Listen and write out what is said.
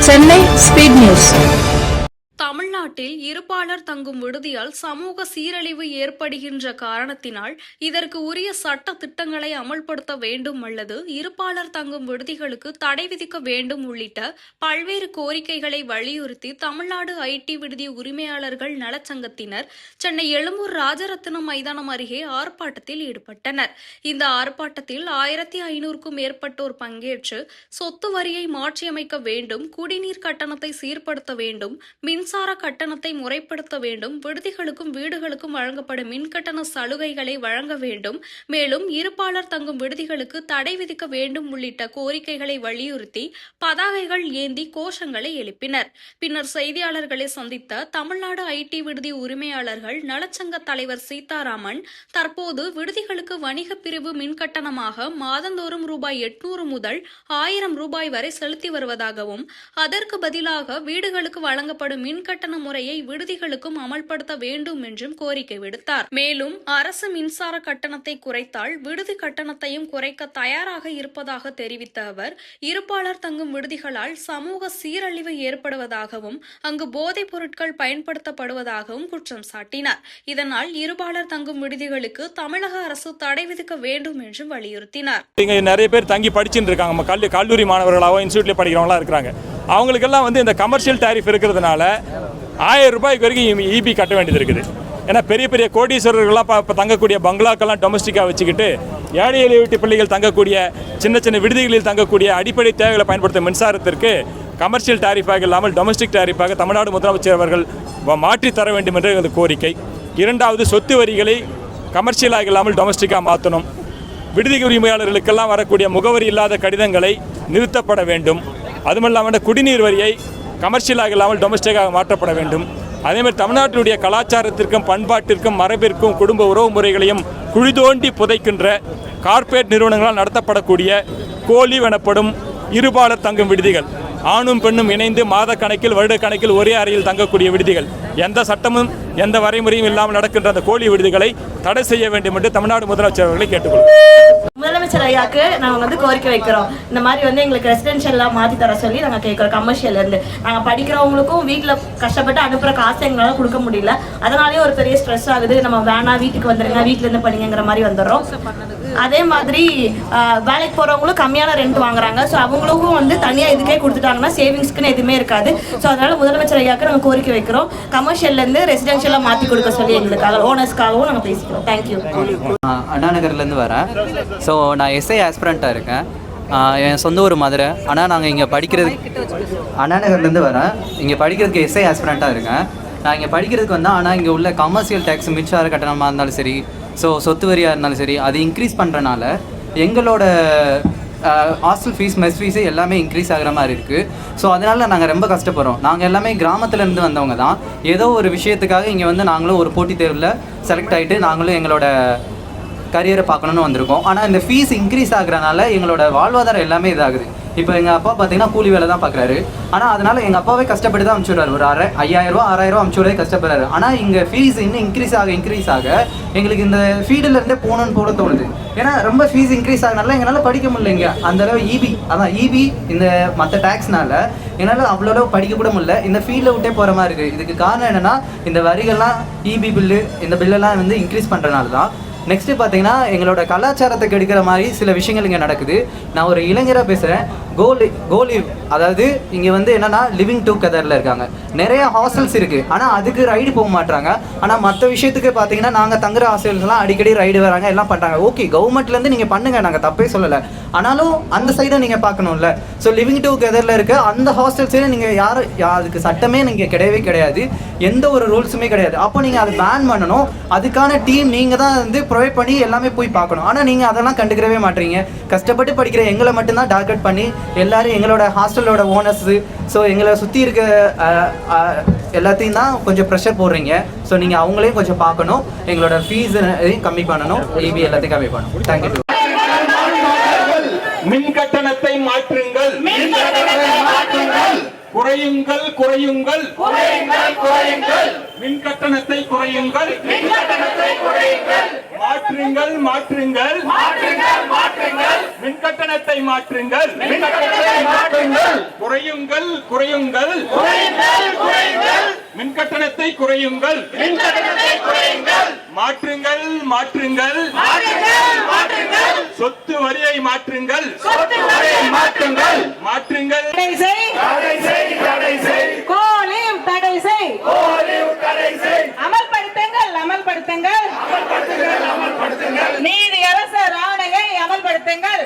Chennai speed news. தமிழ்நாட்டில் இருப்பாளர் தங்கும் விடுதியால் சமூக சீரழிவு ஏற்படுகின்ற காரணத்தினால் இதற்கு உரிய சட்ட திட்டங்களை அமல்படுத்த வேண்டும் அல்லது இருப்பாளர் தங்கும் விடுதிகளுக்கு தடை விதிக்க வேண்டும் உள்ளிட்ட பல்வேறு கோரிக்கைகளை வலியுறுத்தி தமிழ்நாடு ஐடி விடுதி உரிமையாளர்கள் நலச்சங்கத்தினர் சென்னை எழும்பூர் ராஜரத்தினம் மைதானம் அருகே ஆர்ப்பாட்டத்தில் ஈடுபட்டனர். இந்த ஆர்ப்பாட்டத்தில் 1500க்கும் மேற்பட்டோர் பங்கேற்று சொத்து வரியை மாற்றியமைக்க வேண்டும், குடிநீர் கட்டணத்தை சீர்படுத்த வேண்டும், மின்சார கட்டணத்தை முறைப்படுத்த வேண்டும், விடுதிகளுக்கும் வீடுகளுக்கும் வழங்கப்படும் மின்கட்டண சலுகைகளை வழங்க வேண்டும், மேலும் இருப்பாளர் தங்கும் விடுதிகளுக்கு தடை விதிக்க வேண்டும் உள்ளிட்ட கோரிக்கைகளை வலியுறுத்தி பதாகைகள் ஏந்தி கோஷங்களை எழுப்பினர். பின்னர் செய்தியாளர்களை சந்தித்த தமிழ்நாடு ஐடி விடுதி உரிமையாளர்கள் நலச்சங்க தலைவர் சீதாராமன், தற்போது விடுதிகளுக்கு வணிக பிரிவு மின்கட்டணமாக மாதந்தோறும் ரூபாய் 800 முதல் 1000 ரூபாய் வரை செலுத்தி வருவதாகவும், அதற்கு பதிலாக வீடுகளுக்கு வழங்கப்படும் மின்கட்டண முறையை விடுதிகளுக்கும் அமல்படுத்த வேண்டும் என்றும் கோரிக்கை விடுத்தார். மேலும் அரசு மின்சார கட்டணத்தை குறைத்தால் விடுதி கட்டணத்தையும் குறைக்க தயாராக இருப்பதாக தெரிவித்த அவர், இருப்பாளர் தங்கும் விடுதிகளால் சமூக சீரழிவு ஏற்படுவதாகவும் அங்கு போதைப் பொருட்கள் பயன்படுத்தப்படுவதாகவும் குற்றம் சாட்டினார். இதனால் இருப்பாளர் தங்கும் விடுதிகளுக்கு தமிழக அரசு தடை விதிக்க வேண்டும் என்றும் வலியுறுத்தினார். நிறைய பேர் தங்கி படிச்சுட்டு இருக்காங்க, கல்லூரி மாணவர்களாகவும் இன்ஸ்டியூட்ல படிக்கிறவங்களா இருக்கிறாங்க. அவங்களுக்கெல்லாம் இந்த கமர்ஷியல் டாரிஃப் இருக்கிறதுனால 1000 ரூபாய்க்கு வரைக்கும் இபி கட்ட வேண்டியது இருக்குது. ஏன்னா பெரிய பெரிய கோடீஸ்வரர்கள்லாம் இப்போ தங்கக்கூடிய பங்களாக்கெல்லாம் டொமஸ்டிக்காக வச்சுக்கிட்டு ஏழை எளிய வீட்டு பிள்ளைகள் தங்கக்கூடிய சின்ன சின்ன விடுதிகளில் தங்கக்கூடிய அடிப்படை தேவைகளை பயன்படுத்தும் மின்சாரத்திற்கு கமர்ஷியல் டாரிஃபாக இல்லாமல் டொமஸ்டிக் டாரிஃபாக தமிழ்நாடு முதலமைச்சர் அவர்கள் மாற்றி தர வேண்டும் என்ற எங்கள் கோரிக்கை. இரண்டாவது, சொத்து வரிகளை கமர்ஷியலாக இல்லாமல் டொமஸ்டிக்காக மாற்றணும். விடுதி உரிமையாளர்களுக்கெல்லாம் வரக்கூடிய முகவரி இல்லாத கடிதங்களை நிறுத்தப்பட வேண்டும். அதுமல்லாமல் குடிநீர் வரியை கமர்ஷியலாக இல்லாமல் டொமஸ்டிக்காக மாற்றப்பட வேண்டும். அதேமாதிரி தமிழ்நாட்டினுடைய கலாச்சாரத்திற்கும் பண்பாட்டிற்கும் மரபிற்கும் குடும்ப உறவு முறைகளையும் குழி தோண்டி புதைக்கின்ற கார்ப்பரேட் நிறுவனங்களால் நடத்தப்படக்கூடிய கோலி எனப்படும் இருபாலர் தங்கும் விடுதிகள், ஆணும் பெண்ணும் இணைந்து மாத கணக்கில் வருட கணக்கில் ஒரே அறையில் தங்கக்கூடிய விடுதிகள், எந்த சட்டமும் எந்த வரைமுறையும் இல்லாமல் நடக்கின்ற அந்த கோலி விடுதிகளை தடை செய்ய வேண்டும் என்று தமிழ்நாடு முதலமைச்சர் அவர்களை கேட்டுக்கொள்கிறோம். முதலமைச்சர் ஐயாக்கு நாங்கள் கோரிக்கை வைக்கிறோம். இந்த மாதிரி எங்களுக்கு ரெசிடென்ஷியல்லாம் மாற்றி தர சொல்லி நாங்கள் கேட்குறோம். கமர்ஷியல் இருந்து நாங்கள் படிக்கிறவங்களுக்கும் வீட்டில் கஷ்டப்பட்டு அனுப்புகிற காசை எங்களால் கொடுக்க முடியல. அதனாலேயே ஒரு பெரிய ஸ்ட்ரெஸ் ஆகுது. நம்ம வேணா வீட்டுக்கு வந்துடுங்க, வீட்டிலேருந்து படிங்கிற மாதிரி வந்துடுறோம். அதே மாதிரி வேலைக்கு போகிறவங்களும் கம்மியான ரெண்ட் வாங்குறாங்க. ஸோ அவங்களுக்கும் தனியாக இதுக்கே கொடுத்துட்டாங்கன்னா சேவிங்ஸ்க்குன்னு எதுவுமே இருக்காது. ஸோ அதனால முதலமைச்சர் ஐயாவுக்கு நாங்கள் கோரிக்கை வைக்கிறோம். கமர்ஷியல்லேருந்து ரெசிடென்ஷியலாக மாற்றி கொடுக்க சொல்லி எங்களுக்காக ஓனர்ஸ்க்காகவும் நாங்கள் பேசிக்கிறோம். தேங்க்யூ. அண்ணா நகர்லேருந்து வரேன். ஸோ நான் எஸ்ஐ ஆஸ்பிரண்ட்டாக இருக்கேன். என் சொந்த ஊர் மதுரை. ஆனால் நாங்கள் இங்கே படிக்கிறதுக்கு அண்ணா நகர்லேருந்து வரேன். இங்கே படிக்கிறதுக்கு எஸ்ஐ ஆஸ்பிரண்ட்டாக இருக்கேன். நான் இங்கே படிக்கிறதுக்கு வந்தேன். ஆனால் இங்கே உள்ள கமர்ஷியல் டேக்ஸ், மின்சார கட்டணமாக இருந்தாலும் சரி, ஸோ சொத்து வரியாக இருந்தாலும் சரி, அது இன்க்ரீஸ் பண்ணுறனால எங்களோட ஹாஸ்டல் ஃபீஸ், மெஸ் ஃபீஸு எல்லாமே இன்க்ரீஸ் ஆகிற மாதிரி இருக்குது. ஸோ அதனால் நாங்கள் ரொம்ப கஷ்டப்படுறோம். நாங்கள் எல்லாமே கிராமத்துலேருந்து வந்தவங்க தான். ஏதோ ஒரு விஷயத்துக்காக இங்கே நாங்களும் ஒரு போட்டித் தேர்வில் செலக்ட் ஆகிட்டு நாங்களும் எங்களோட கரியரை பார்க்கணுன்னு வந்திருக்கோம். ஆனால் இந்த ஃபீஸ் இன்க்ரீஸ் ஆகுறதுனால எங்களோட வாழ்வாதாரம் எல்லாமே இதாகுது. இப்போ எங்கள் அப்பா பார்த்தீங்கன்னா கூலி வேலை தான் பார்க்குறாரு. ஆனால் அதனால் எங்கள் அப்பாவே கஷ்டப்பட்டு தான் அனுப்பிச்சுடுறாரு. ஒரு 5000 ரூபா 6000 ரூபா அனுப்பிச்சுடவே கஷ்டப்படுறாரு. ஆனால் இங்கே ஃபீஸ் இன்னும் இன்க்ரீஸ் ஆக எங்களுக்கு இந்த ஃபீல்டுலேருந்தே போகணுன்னு போட தோணுது. ஏன்னா ரொம்ப ஃபீஸ் இன்க்ரீஸ் ஆகுனால எங்களால் படிக்க முடியல. இங்கே அந்தளவு இபி இந்த மற்ற டேக்ஸ்னால என்னால் அவ்வளோ படிக்க கூட முடியல. இந்த ஃபீல்டில் விட்டே போகிற மாதிரி இருக்குது. இதுக்கு காரணம் என்னென்னா இந்த வரிகள்லாம், இபி பில்லு, இந்த பில்லெல்லாம் இன்க்ரீஸ் பண்ணுறனால தான். நெக்ஸ்ட்டு பார்த்தீங்கன்னா எங்களோட கலாச்சாரத்தை கெடுக்கிற மாதிரி சில விஷயங்கள் இங்கே நடக்குது. நான் ஒரு இளைஞராக பேசுகிறேன். கோலி அதாவது இங்கே என்னென்னா லிவிங் டுகெதரில் இருக்காங்க. நிறைய ஹாஸ்டல்ஸ் இருக்குது. ஆனால் அதுக்கு ரைடு போக மாட்டாங்க. ஆனால் மற்ற விஷயத்துக்கு பார்த்தீங்கன்னா நாங்கள் தங்குற ஹாஸ்டல்ஸ்லாம் அடிக்கடி ரைடு வராங்க, எல்லாம் பண்ணுறாங்க. ஓகே, கவர்மெண்ட்லேருந்து நீங்கள் பண்ணுங்கள், நாங்கள் தப்பே சொல்லலை. ஆனாலும் அந்த சைடை நீங்கள் பார்க்கணும்ல. ஸோ லிவிங் டுகெதரில் இருக்க அந்த ஹாஸ்டல்ஸே நீங்கள் அதுக்கு சட்டமே நீங்கள் கிடையாது, எந்த ஒரு ரூல்ஸுமே கிடையாது. அப்போ நீங்கள் அதை பேன் பண்ணணும். அதுக்கான டீம் நீங்கள் தான் ப்ரொவைட் பண்ணி எல்லாமே போய் பார்க்கணும். ஆனால் நீங்கள் அதெல்லாம் கண்டுக்கிறவே மாட்டீங்க. கஷ்டப்பட்டு படிக்கிற எங்களை மட்டும்தான் டார்கெட் பண்ணி எல்லாரும் எங்களோட ஹாஸ்டலோட ஓனர்ஸு, ஸோ எங்களை சுற்றி இருக்க எல்லாத்தையும் தான் கொஞ்சம் ப்ரெஷர் போடுறீங்க. ஸோ நீங்கள் அவங்களையும் கொஞ்சம் பார்க்கணும். எங்களோட ஃபீஸ் கம்மி பண்ணணும், இபி எல்லாத்தையும் கம்மி பண்ணணும். தேங்க்யூ. மின் கட்டணத்தை மாற்றுங்கள், குறையுங்கள் குறையுங்கள் குறையுங்கள் குறையுங்கள் மின் கட்டணத்தை குறையுங்கள் மின் கட்டணத்தை குறையுங்கள் மாற்றுங்கள் மாற்றுங்கள் மாற்றுங்கள் மாற்றுங்கள் மின் கட்டணத்தை மாற்றுங்கள் மின் கட்டணத்தை மாற்றுங்கள் குறையுங்கள் குறையுங்கள் குறையுங்கள் குறையுங்கள் மின் கட்டணத்தை குறையுங்கள் மின் கட்டணத்தை குறையுங்கள் மாற்றுங்கள் மாற்றுங்கள் மாற்றுங்கள் மாற்றுங்கள் சொத்து வரியை மாற்றுங்கள் சொத்து வரியை மாற்றுங்கள் மாற்றுங்கள் தடை செய் தடை செய் கோலியும் தடை செய் கோலிவு தடை செய் அமல்படுத்துங்கள் அமல்படுத்துங்கள் அமல்படுத்துங்கள் அமல்படுத்துங்கள் நீதி அரசர் ஆணையை அமல்படுத்துங்கள்